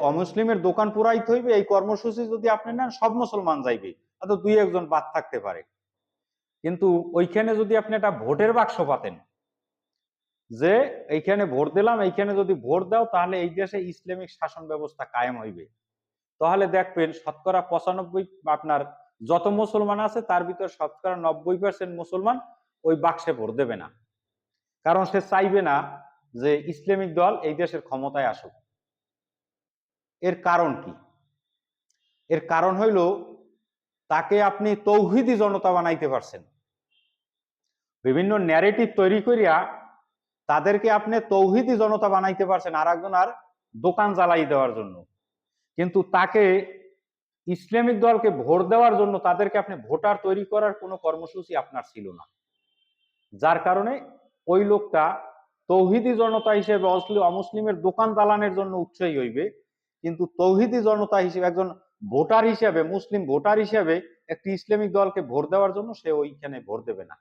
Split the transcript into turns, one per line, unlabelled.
অমুসলিমের দোকান পুরাইতে হইবে, এই কর্মসূচি যদি আপনি নেন সব মুসলমান যাইবে, হয়তো দুই একজন বাদ থাকতে পারে। কিন্তু ওইখানে যদি আপনি একটা ভোটের বাক্স পাতেন, যে এইখানে ভোট দিলাম, এইখানে যদি ভোট দাও তাহলে এই দেশে ইসলামিক শাসন ব্যবস্থা কায়েম হইবে, তাহলে দেখবেন শতকরা 95, আপনার যত মুসলমান আছে তার ভিতর শতকরা 90% মুসলমান ওই বাক্সে ভোট দেবে না। কারণ সে চাইবে না যে ইসলামিক দল এই দেশের ক্ষমতায় আসুক। এর কারণ কি? এর কারণ হইল তাকে আপনি তৌহিদি জনতা বানাইতে পারছেন। বিভিন্ন ন্যারেটিভ তৈরি করিয়া তাদেরকে আপনি তৌহিদি জনতা বানাইতে পারছেন আর একজন আর দোকান জ্বালাই দেওয়ার জন্য। কিন্তু তাকে ইসলামিক দলকে ভোট দেওয়ার জন্য তাদেরকে আপনি ভোটার তৈরি করার কোনো কর্মসূচি আপনার ছিল না, যার কারণে ওই লোকটা তৌহিদি জনতা হিসেবে অমুসলিমের দোকান দালানের জন্য উৎসাহী হইবে, কিন্তু তৌহিদি জনতা হিসেবে একজন ভোটার হিসেবে, মুসলিম ভোটার হিসেবে একটি ইসলামিক দলকে ভোট দেওয়ার জন্য সে ওইখানে ভোট দেবে না।